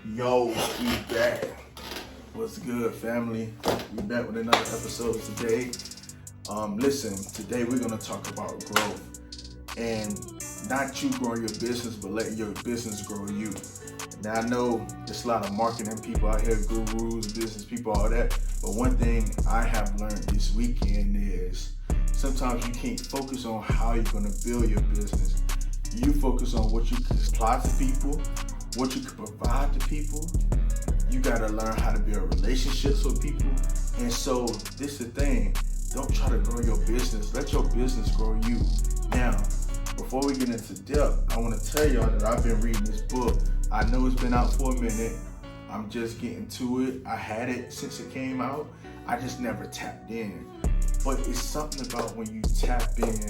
Yo, we back. What's good, family? We back with another episode today. Listen, today we're gonna talk about growth and not you growing your business, but letting your business grow you. Now I know there's a lot of marketing people out here, gurus, business people, all that. But one thing I have learned this weekend is sometimes you can't focus on how you're gonna build your business. You focus on what you can supply to people, what you can provide to people. You gotta learn how to build relationships with people. And so this is the thing. Don't try to grow your business. Let your business grow you. Now, before we get into depth, I want to tell y'all that I've been reading this book. I know it's been out for a minute. I'm just getting to it. I had it since it came out. I just never tapped in. But it's something about when you tap in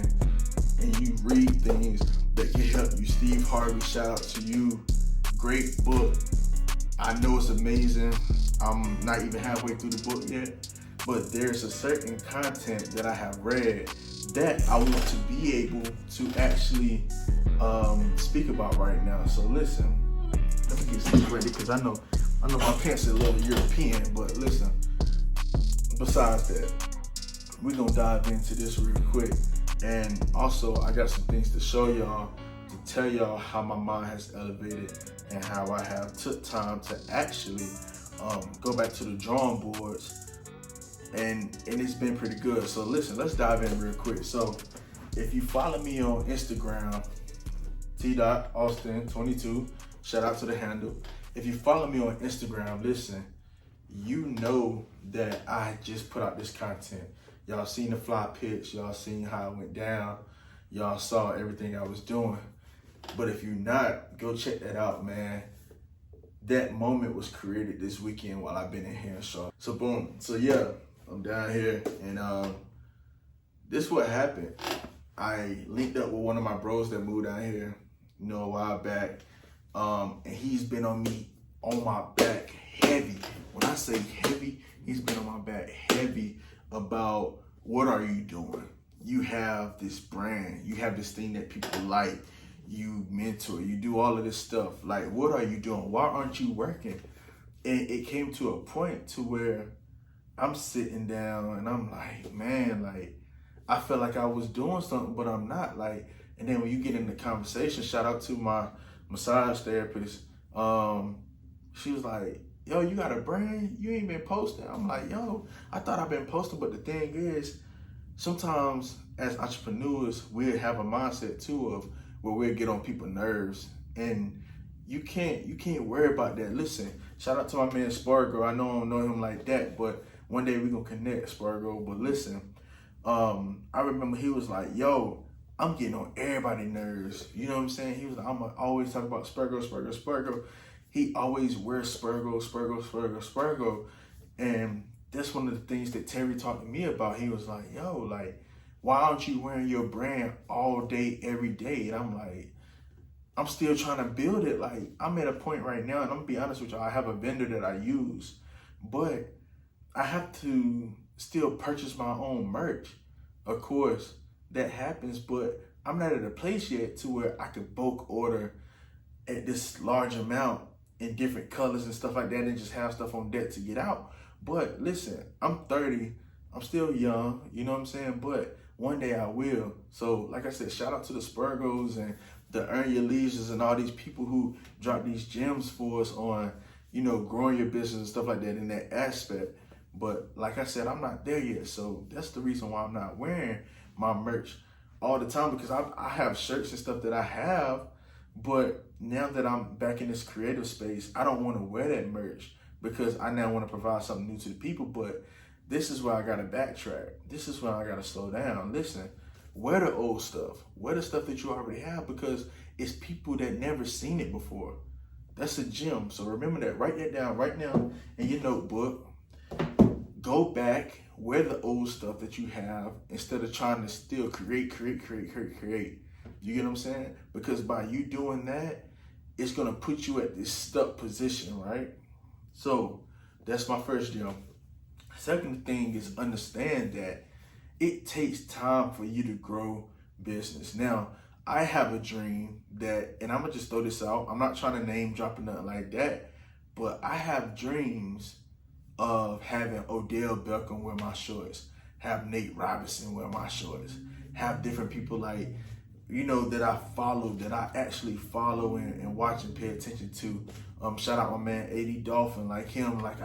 and you read things that can help you. Steve Harvey, shout out to you. Great book. I know it's amazing. I'm not even halfway through the book yet, but there's a certain content that I have read that I want to be able to actually speak about right now. So listen, let me get this ready because I know my pants are a little European, but listen, besides that, we're gonna dive into this real quick. And also I got some things to show y'all, to tell y'all how my mind has elevated and how I have took time to actually go back to the drawing boards, and it's been pretty good. So listen, let's dive in real quick. So if you follow me on Instagram, t.austin22, shout out to the handle. If you follow me on Instagram, listen, you know that I just put out this content. Y'all seen the fly pitch, y'all seen how it went down, y'all saw everything I was doing. But if you're not, go check that out, man. That moment was created this weekend while I've been in here in Charlotte. So boom. So yeah, I'm down here, and this is what happened. I linked up with one of my bros that moved down here, a while back. And he's been on my back heavy. When I say heavy, he's been on my back heavy about what are you doing? You have this brand, you have this thing that people like. You mentor, you do all of this stuff. Like, what are you doing? Why aren't you working? And it came to a point to where I'm sitting down and I'm like, man, like, I felt like I was doing something, but I'm not. Like, and then when you get in the conversation, shout out to my massage therapist. She was like, yo, you got a brand? You ain't been posting. I'm like, yo, I thought I've been posting, but the thing is, sometimes as entrepreneurs, we have a mindset too of where we'll get on people's nerves, and you can't worry about that. Listen, shout out to my man Spargo. I don't know him like that, but one day we gonna connect, Spargo. But listen, I remember he was like, yo, I'm getting on everybody's nerves. You know what I'm saying? He was like, I'm always talking about Spargo. He always wears Spargo. And that's one of the things that Terry talked to me about. He was like, yo, like, why aren't you wearing your brand all day, every day? And I'm like, I'm still trying to build it. Like, I'm at a point right now, and I'm gonna be honest with y'all, I have a vendor that I use, but I have to still purchase my own merch. Of course, that happens, but I'm not at a place yet to where I could bulk order at this large amount in different colors and stuff like that and just have stuff on deck to get out. But listen, I'm 30, I'm still young, you know what I'm saying? But one day I will. So like I said, shout out to the Spurgos and the Earn Your Leisures and all these people who drop these gems for us on, growing your business and stuff like that in that aspect. But like I said, I'm not there yet. So that's the reason why I'm not wearing my merch all the time, because I have shirts and stuff that I have, but now that I'm back in this creative space, I don't want to wear that merch because I now want to provide something new to the people. But this is where I got to backtrack. This is where I got to slow down. Listen, wear the old stuff. Wear the stuff that you already have, because it's people that never seen it before. That's a gem. So remember that. Write that down right now in your notebook. Go back, wear the old stuff that you have instead of trying to still create. You get what I'm saying? Because by you doing that, it's going to put you at this stuck position, right? So that's my first gem. Second thing is understand that it takes time for you to grow business. Now, I have a dream that, and I'm gonna just throw this out. I'm not trying to name drop or nothing like that, But I have dreams of having Odell Beckham wear my shorts, have Nate Robinson wear my shorts, have different people like, that I follow, that I actually follow and watch and pay attention to. Shout out my man AD Dolphin, like him. Like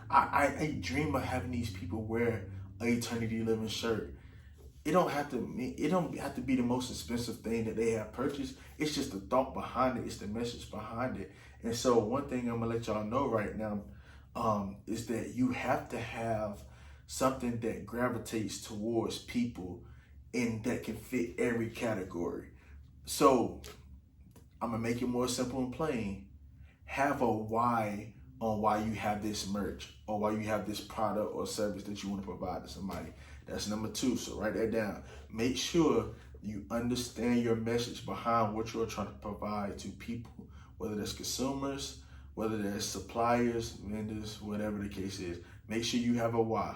I dream of having these people wear a Eternity Living shirt. It don't have to be the most expensive thing that they have purchased. It's just the thought behind it. It's the message behind it. And so one thing I'm gonna let y'all know right now is that you have to have something that gravitates towards people and that can fit every category. So I'm gonna make it more simple and plain. Have a why on why you have this merch or why you have this product or service that you want to provide to somebody. That's number 2. So write that down. Make sure you understand your message behind what you're trying to provide to people, whether that's consumers, whether that's suppliers, vendors, whatever the case is. Make sure you have a why.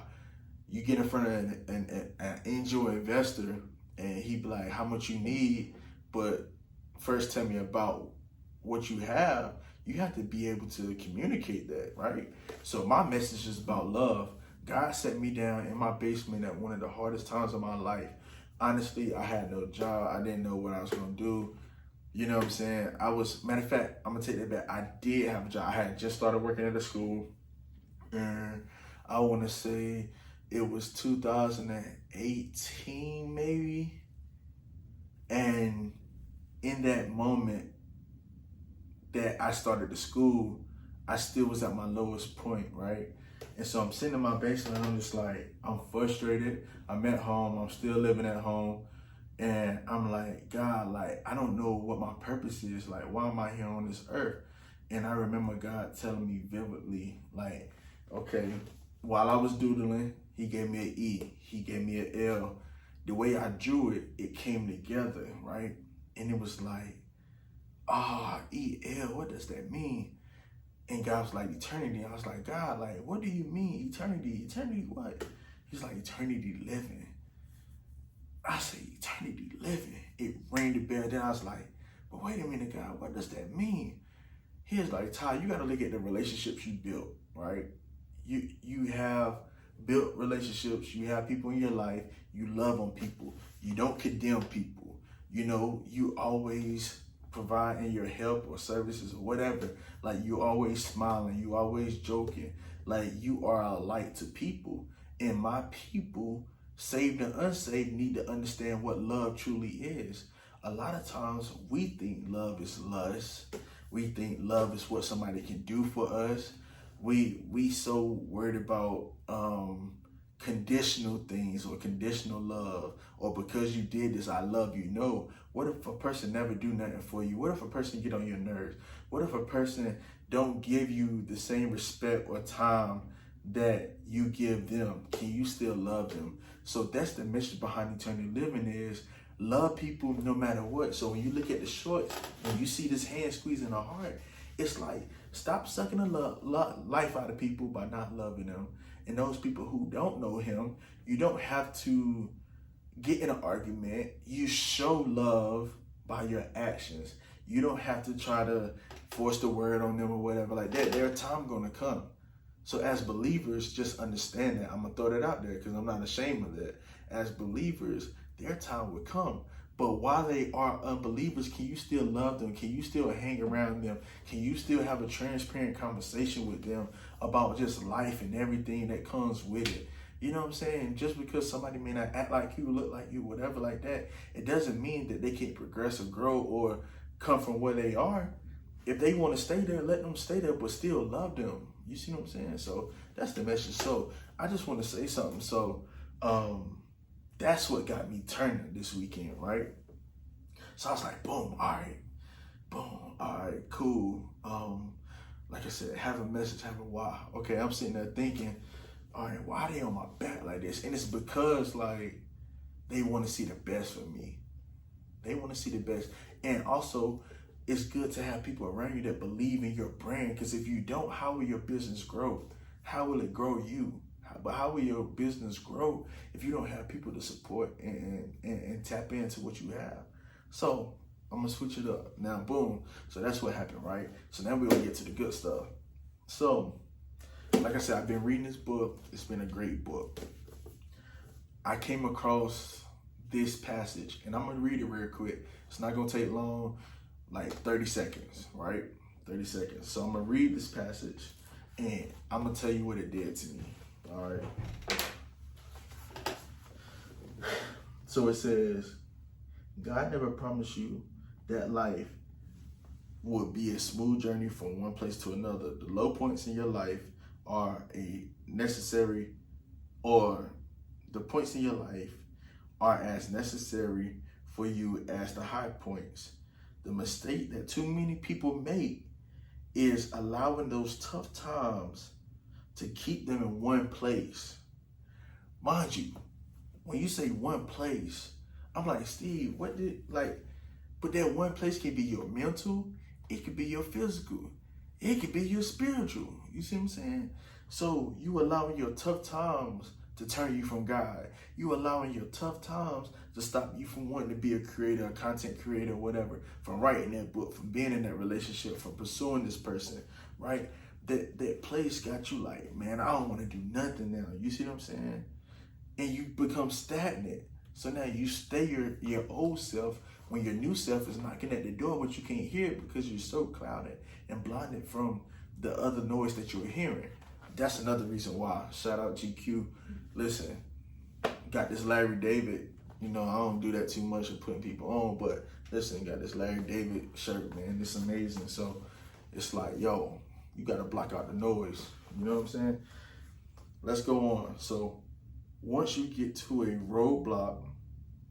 You get in front of an angel investor and he be like, how much you need, but first tell me about what you have. You have to be able to communicate that, right? So my message is about love. God set me down in my basement at one of the hardest times of my life. Honestly, I had no job. I didn't know what I was gonna do. You know what I'm saying? Matter of fact, I'm gonna take that back. I did have a job. I had just started working at a school. And I wanna say it was 2018 maybe. And in that moment that I started the school, I still was at my lowest point, right? And so I'm sitting in my basement and I'm just like, I'm frustrated. I'm at home, I'm still living at home. And I'm like, God, like, I don't know what my purpose is. Like, why am I here on this earth? And I remember God telling me vividly, like, okay, while I was doodling, he gave me an E, he gave me an L. The way I drew it, it came together, right? And it was like, E-L, what does that mean? And God was like, eternity. I was like, God, like, what do you mean eternity? Eternity what? He's like, eternity living. I said, eternity living. It rang the bell. Then I was like, but wait a minute, God, what does that mean? He was like, Ty, you got to look at the relationships you built, right? You have built relationships. You have people in your life. You love on people. You don't condemn people. You always providing your help or services or whatever. Like, you always smiling. You always joking. Like, you are a light to people. And my people, saved and unsaved, need to understand what love truly is. A lot of times we think love is lust. We think love is what somebody can do for us. We so worried about conditional things or conditional love, or because you did this, I love you. No, what if a person never do nothing for you? What if a person get on your nerves? What if a person don't give you the same respect or time that you give them? Can you still love them? So that's the mission behind eternity living, is love people no matter what. So when you look at the short, when you see this hand squeezing a heart, it's like, stop sucking the life out of people by not loving them. And those people who don't know him, you don't have to get in an argument. You show love by your actions. You don't have to try to force the word on them or whatever like that. Their time gonna come. So as believers, just understand that. I'm gonna throw that out there because I'm not ashamed of that. As believers, their time will come. But while they are unbelievers, can you still love them? Can you still hang around them? Can you still have a transparent conversation with them about just life and everything that comes with it? You know what I'm saying? Just because somebody may not act like you, look like you, whatever like that, it doesn't mean that they can't progress or grow or come from where they are. If they want to stay there, let them stay there, but still love them. You see what I'm saying? So that's the message. So I just want to say something. So that's what got me turning this weekend, right? So I was like, boom, all right, boom, all right, cool. Like I said, have a message, have a why. Okay, I'm sitting there thinking, all right, why are they on my back like this? And it's because, like, they want to see the best for me. They want to see the best. And also, it's good to have people around you that believe in your brand, because if you don't, how will your business grow? How will it grow you? But how will your business grow if you don't have people to support and tap into what you have? So I'm gonna switch it up now. Boom. So that's what happened, right? So now we're gonna get to the good stuff. So, like I said, I've been reading this book. It's been a great book. I came across this passage, and I'm going to read it real quick. It's not going to take long, like 30 seconds, right? 30 seconds. So I'm going to read this passage, and I'm going to tell you what it did to me, all right? So it says, God never promised you that life would be a smooth journey from one place to another. The low points in your life are the points in your life are as necessary for you as the high points. The mistake that too many people make is allowing those tough times to keep them in one place. Mind you, when you say one place, I'm like, Steve, but that one place can be your mental, it could be your physical, it could be your spiritual. You see what I'm saying? So you allowing your tough times to turn you from God. You allowing your tough times to stop you from wanting to be a creator, a content creator, whatever, from writing that book, from being in that relationship, from pursuing this person, right? That place got you like, man, I don't want to do nothing now. You see what I'm saying? And you become stagnant. So now you stay your old self when your new self is knocking at the door, but you can't hear it because you're so clouded and blinded from the other noise that you're hearing. That's another reason why. Shout out GQ. Listen, got this Larry David. You know, I don't do that too much of putting people on, but listen, got this Larry David shirt, man. It's amazing. So it's like, yo, you got to block out the noise. You know what I'm saying? Let's go on. So once you get to a roadblock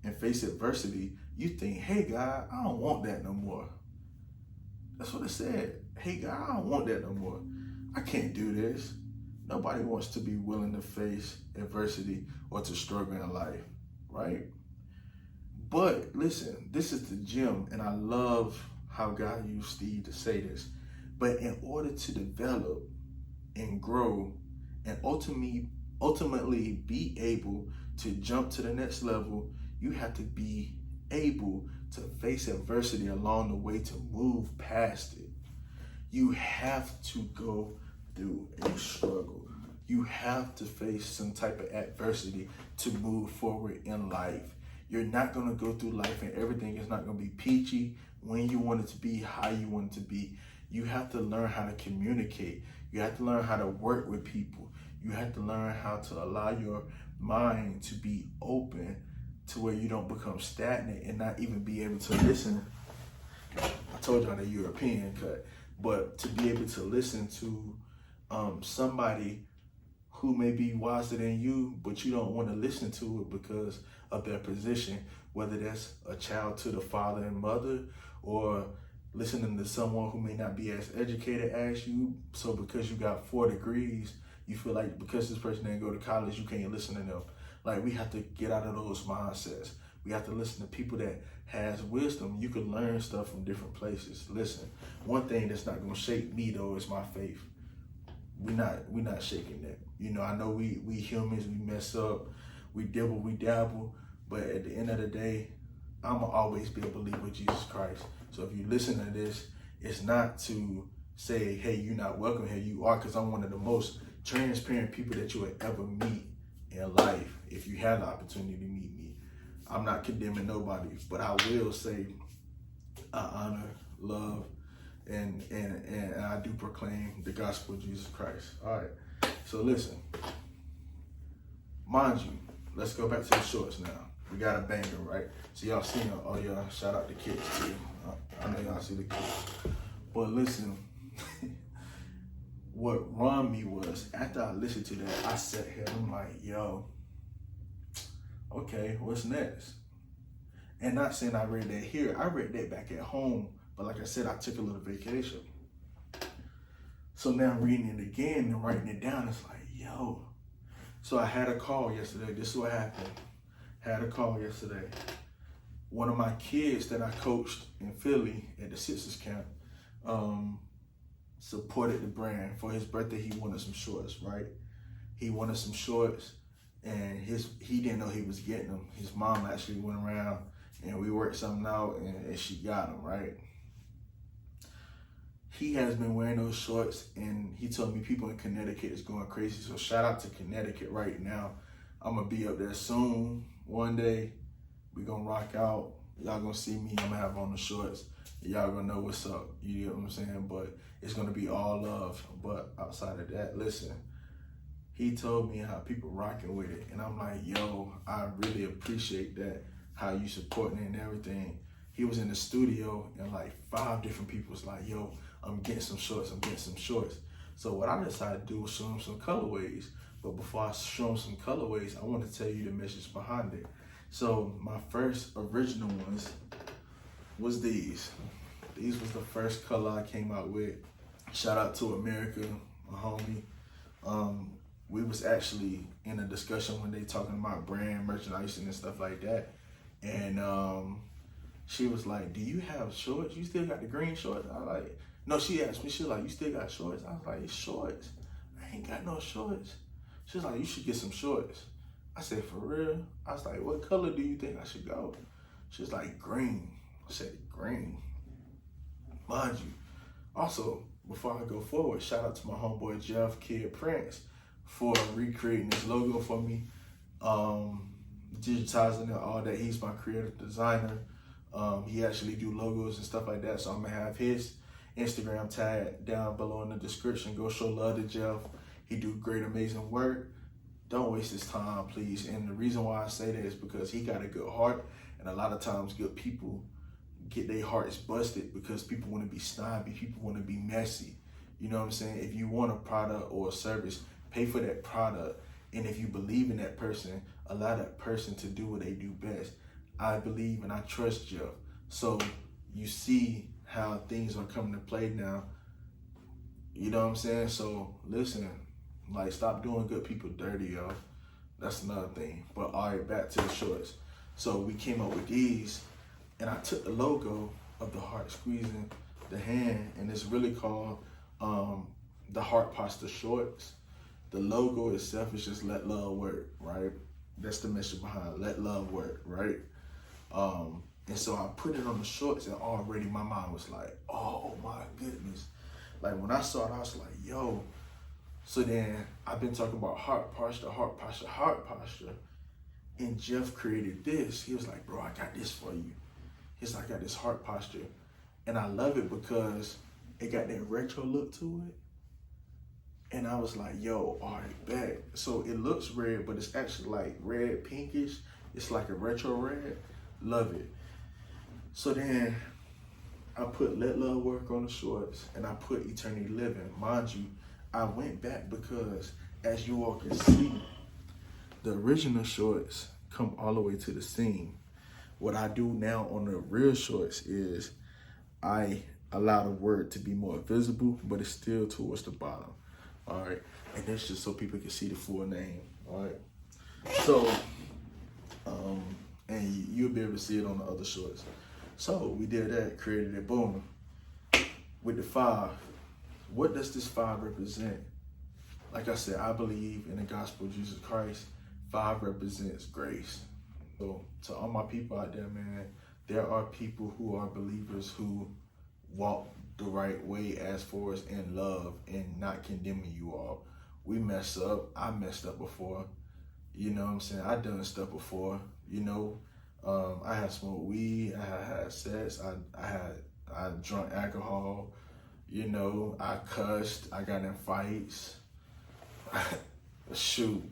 and face adversity, you think, hey, God, I don't want that no more. That's what it said. Hey, God, I don't want that no more. I can't do this. Nobody wants to be willing to face adversity or to struggle in life, right? But listen, this is the gem, and I love how God used Steve to say this. But in order to develop and grow and ultimately be able to jump to the next level, you have to be able to face adversity along the way to move past it. You have to go through a struggle. You have to face some type of adversity to move forward in life. You're not going to go through life and everything is not going to be peachy when you want it to be, how you want it to be. You have to learn how to communicate. You have to learn how to work with people. You have to learn how to allow your mind to be open to where you don't become stagnant and not even be able to listen. I told y'all the European cut, but to be able to listen to somebody who may be wiser than you, but you don't want to listen to it because of their position, whether that's a child to the father and mother, or listening to someone who may not be as educated as you. So because you got 4 degrees, you feel like because this person didn't go to college, you can't listen to them. Like, we have to get out of those mindsets. We have to listen to people that has wisdom. You can learn stuff from different places. Listen, one thing that's not going to shake me though is my faith. We're not shaking that. You know, I know we humans, we mess up, we dibble, we dabble, but at the end of the day, I'm gonna always be a believer of Jesus Christ. So if you listen to this, it's not to say, hey, you're not welcome here. You are, because I'm one of the most transparent people that you would ever meet in life. If you had the opportunity to meet me, I'm not condemning nobody, but I will say I honor, love, and I do proclaim the gospel of Jesus Christ. All right, so listen, mind you, let's go back to the shorts now. We got a banger, right? So y'all seen it. Oh yeah, shout out the kids too. I know y'all see the kids. But listen, what wrong me was, after I listened to that, I sat here and I'm like, yo, okay, what's next? And not saying I read that here, I read that back at home. But like I said, I took a little vacation. So now I'm reading it again and writing it down. It's like, yo. So I had a call yesterday. This is what happened. Had a call yesterday. One of my kids that I coached in Philly at the Sixers camp supported the brand. For his birthday, he wanted some shorts, right? He wanted some shorts, and he didn't know he was getting them. His mom actually went around and we worked something out, and she got them, right? he has been wearing those shorts, and he told me people in Connecticut is going crazy. So shout out to Connecticut right now. I'm gonna be up there soon. One day, we gonna rock out. Y'all gonna see me. I'm gonna have on the shorts. Y'all gonna know what's up. You know what I'm saying? But it's gonna be all love. But outside of that, listen, he told me how people rocking with it. And I'm like, yo, I really appreciate that, how you supporting it and everything. He was in the studio and like 5 different people was like, yo, I'm getting some shorts, I'm getting some shorts. So what I decided to do was show him some colorways. But before I show him some colorways, I want to tell you the message behind it. So my first original ones was these. These was the first color I came out with. Shout out to America, a homie. We was actually in a discussion when they talking about brand merchandising and stuff like that. And she was like, do you have shorts? You still got the green shorts? I was like, no, she asked me, she was like, you still got shorts? I was like, shorts? I ain't got no shorts. She was like, you should get some shorts. I said, for real? I was like, what color do you think I should go? She was like, green. I said, green. Mind you, also, before I go forward, shout out to my homeboy Jeff Kid Prince for recreating this logo for me, digitizing it, all that. He's my creative designer. He actually do logos and stuff like that, so I'm gonna have his Instagram tag down below in the description. Go show love to Jeff. He do great, amazing work. Don't waste his time, please. And the reason why I say that is because he got a good heart, and a lot of times good people get their hearts busted because people want to be snobby, people want to be messy. You know what I'm saying? If you want a product or a service, pay for that product. And if you believe in that person, allow that person to do what they do best. I believe and I trust Jeff. So you see how things are coming to play now. You know what I'm saying? So listen, like, stop doing good people dirty, y'all. That's another thing. But all right, back to the shorts. So we came up with these, and I took the logo of the heart squeezing the hand, and it's really called the Heart Posture Shorts. The logo itself is just let love work, right? That's the message behind it, let love work, right? And so I put it on the shorts, and already my mind was like, oh my goodness. Like when I saw it, I was like, yo. So then I've been talking about heart posture, heart posture, heart posture. And Jeff created this. He was like, bro, I got this for you. He's like, I got this heart posture. And I love it because it got that retro look to it. And I was like, yo, all right, bet. So it looks red, but it's actually like red, pinkish. It's like a retro red. Love it. So then I put Let Love Work on the shorts, and I put Eternity Living. Mind you, I went back because, as you all can see, the original shorts come all the way to the seam. What I do now on the real shorts is I allow the word to be more visible, but it's still towards the bottom. All right, and that's just so people can see the full name. All right, so and you'll be able to see it on the other shorts. So we did that, created it, boom. With the 5, what does this 5 represent? Like I said, I believe in the gospel of Jesus Christ. 5 represents grace. So to all my people out there, man, there are people who are believers who walk the right way as far as in love and not condemning you all. We mess up. I messed up before. You know what I'm saying? I done stuff before. You know, I had smoked weed. I had sex. I drunk alcohol. You know, I cussed. I got in fights. Shoot,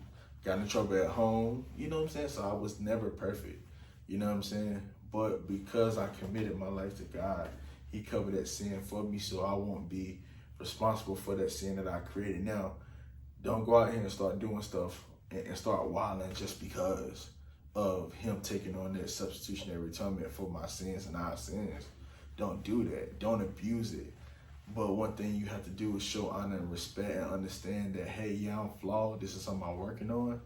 got in trouble at home. You know what I'm saying? So I was never perfect. You know what I'm saying? But because I committed my life to God, He covered that sin for me, so I won't be responsible for that sin that I created. Now, don't go out here and start doing stuff and start wilding just because of Him taking on that substitutionary atonement for my sins and our sins. Don't do that. Don't abuse it. But one thing you have to do is show honor and respect and understand that, hey, yeah, I'm flawed. This is something I'm working on.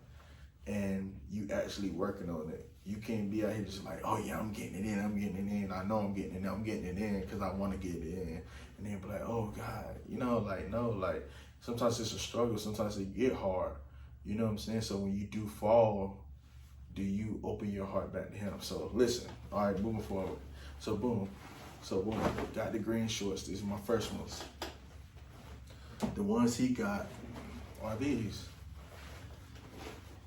And you actually working on it. You can't be out here just like, oh yeah, I'm getting it in, I'm getting it in. I know I'm getting it in, I'm getting it in because I want to get it in. And then be like, oh God, you know, like, no, like, sometimes it's a struggle. Sometimes it get hard. You know what I'm saying? So when you do fall, do you open your heart back to Him? So listen, all right, moving forward. So boom, So boom, got the green shorts. These are my first ones. The ones he got are these.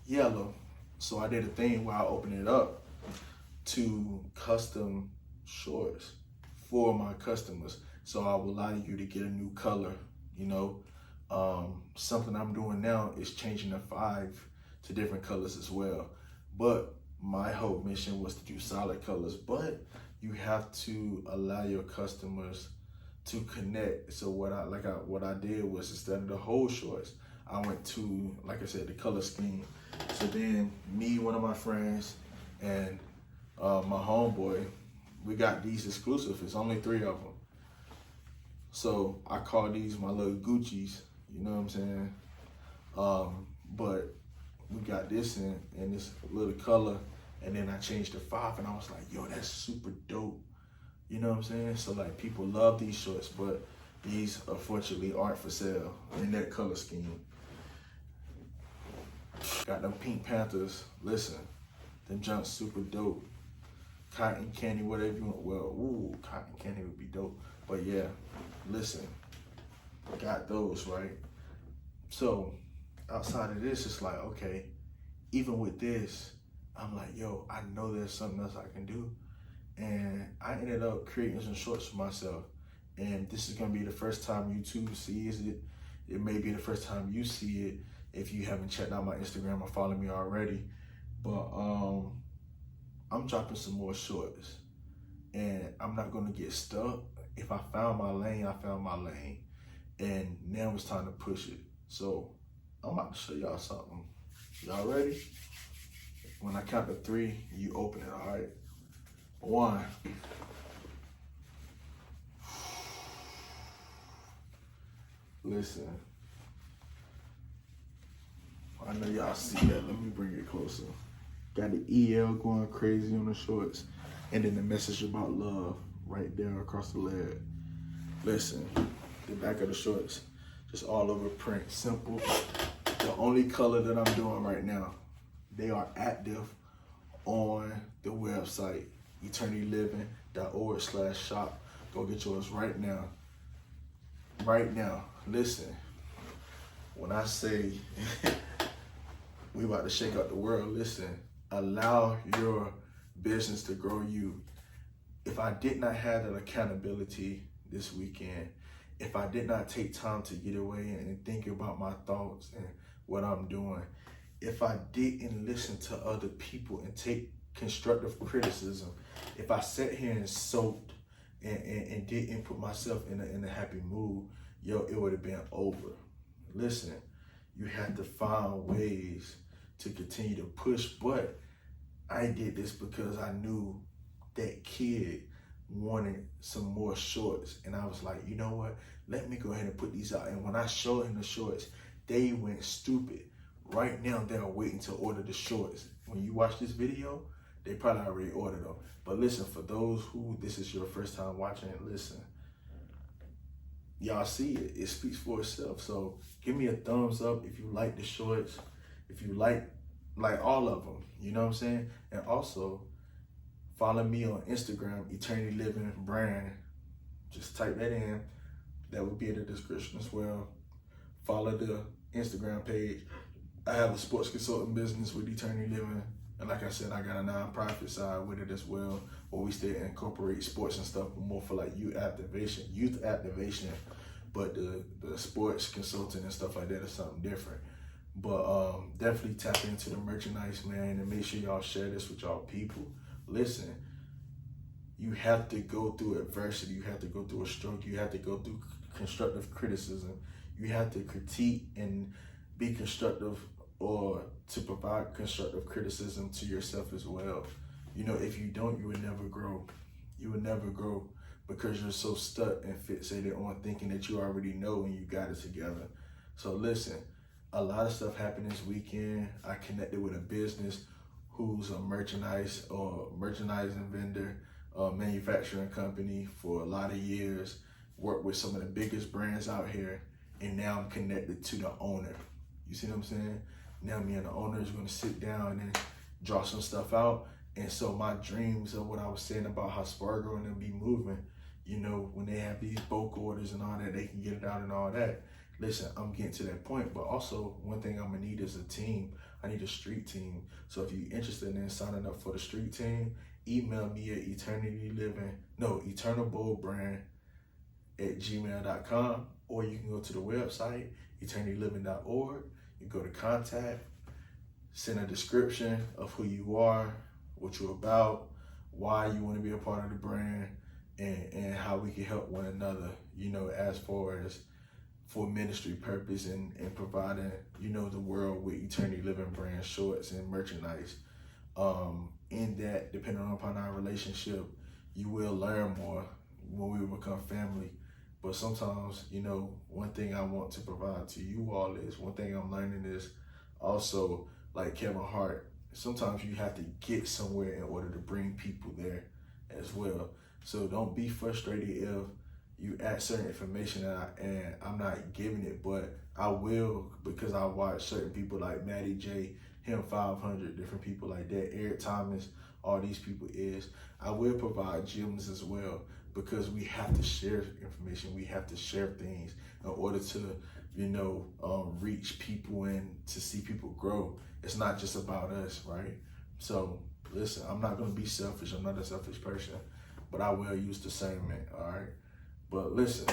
Yellow. So I did a thing where I opened it up to custom shorts for my customers. So I will allow you to get a new color, you know. Something I'm doing now is changing the 5 to different colors as well. But my whole mission was to do solid colors, but you have to allow your customers to connect. So what I did was, instead of the whole shorts, I went to, like I said, the color scheme. So then me, one of my friends, and my homeboy, we got these exclusive. It's only 3 of them. So I call these my little Gucci's, you know what I'm saying? But we got this in this little color, and then I changed the 5, and I was like, yo, that's super dope. You know what I'm saying? So like, people love these shorts, but these unfortunately aren't for sale in that color scheme. Got them Pink Panthers. Listen, them junks super dope. Cotton candy, whatever you want. Well, ooh, cotton candy would be dope. But yeah, listen, got those, right? So outside of this, it's like, okay, even with this, I'm like, yo, I know there's something else I can do. And I ended up creating some shorts for myself. And this is gonna be the first time YouTube sees it. It may be the first time you see it if you haven't checked out my Instagram or followed me already. But I'm dropping some more shorts. And I'm not gonna get stuck. If I found my lane, I found my lane. And now it's time to push it. So I'm about to show y'all something. Y'all ready? When I count to 3, you open it, all right? 1. Listen. I know y'all see that. Let me bring it closer. Got the EL going crazy on the shorts. And then the message about love right there across the leg. Listen, the back of the shorts, just all over print, simple. The only color that I'm doing right now, they are active on the website, eternityliving.org/shop. Go get yours right now. Right now. Listen, when I say we about to shake up the world, listen, allow your business to grow you. If I did not have that accountability this weekend, if I did not take time to get away and think about my thoughts and what I'm doing, if I didn't listen to other people and take constructive criticism, if I sat here and soaked and didn't put myself in a happy mood, yo, it would have been over. Listen, you have to find ways to continue to push, but I did this because I knew that kid wanted some more shorts, and I was like, you know what? Let me go ahead and put these out. And when I showed him the shorts, they went stupid. Right now, they're waiting to order the shorts. When you watch this video, they probably already ordered them. But listen, for those who this is your first time watching it, listen, y'all see it. It speaks for itself. So give me a thumbs up if you like the shorts, if you like all of them. You know what I'm saying? And also, follow me on Instagram, Eternity Living Brand. Just type that in. That will be in the description as well. Follow the Instagram page. I have a sports consulting business with Eternity Living. And like I said, I got a nonprofit side with it as well, where we still incorporate sports and stuff, but more for like youth activation. But the sports consulting and stuff like that is something different. But definitely tap into the merchandise, man, and make sure y'all share this with y'all people. Listen, you have to go through adversity. You have to go through a struggle. You have to go through constructive criticism. You have to critique and be constructive, or to provide constructive criticism to yourself as well. You know, if you don't, you would never grow. You would never grow because you're so stuck and fixated on thinking that you already know and you got it together. So listen, a lot of stuff happened this weekend. I connected with a business who's a merchandising vendor, manufacturing company for a lot of years, worked with some of the biggest brands out here, and now I'm connected to the owner. You see what I'm saying? Now me and the owner is going to sit down and draw some stuff out. And so my dreams of what I was saying about how Spargo and them be moving you know, when they have these bulk orders and all that, they can get it out and all that. Listen, I'm getting to that point, but also one thing I'm gonna need is a team. I need a street team. So if you're interested in signing up for the street team, email me at eternitylivingbrand@gmail.com, or you can go to the website, eternityliving.org. You go to contact, send a description of who you are, what you're about, why you want to be a part of the brand, and how we can help one another, you know, as far as for ministry purpose and providing, you know, the world with Eternity Living brand shorts and merchandise. In that, depending upon our relationship, you will learn more when we become family. But sometimes, you know, one thing I want to provide to you all is, one thing I'm learning is also, like Kevin Hart, sometimes you have to get somewhere in order to bring people there as well. So don't be frustrated if you add certain information and I'm not giving it, but I will, because I watch certain people like Matty J, him 500, different people like that, Eric Thomas, all these people is, I will provide gems as well, because we have to share information, we have to share things in order to, you know, reach people and to see people grow. It's not just about us, right? So listen, I'm not gonna be selfish, I'm not a selfish person, but I will use discernment, all right? But listen,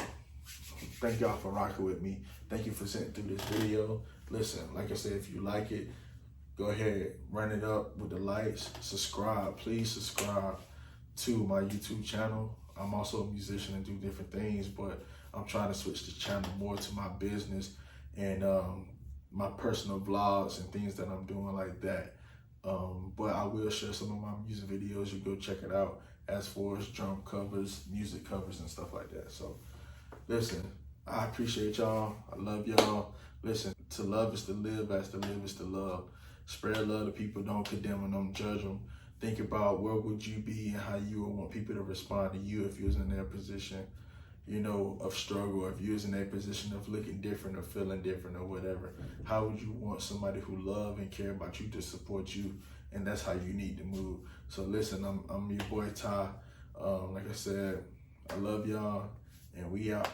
thank y'all for rocking with me. Thank you for sitting through this video. Listen, like I said, if you like it, go ahead, run it up with the lights, subscribe, please subscribe to my YouTube channel. I'm also a musician and do different things, but I'm trying to switch the channel more to my business and my personal vlogs and things that I'm doing like that. But I will share some of my music videos. You go check it out, as far as drum covers, music covers, and stuff like that. So listen, I appreciate y'all. I love y'all. Listen, to love is to live, as to live is to love. Spread love to people, don't condemn them, don't judge them. Think about where would you be and how you would want people to respond to you if you was in their position, you know, of struggle, if you was in their position of looking different or feeling different or whatever. How would you want somebody who love and care about you to support you? And that's how you need to move. So listen, I'm your boy Ty. Like I said, I love y'all, and we out.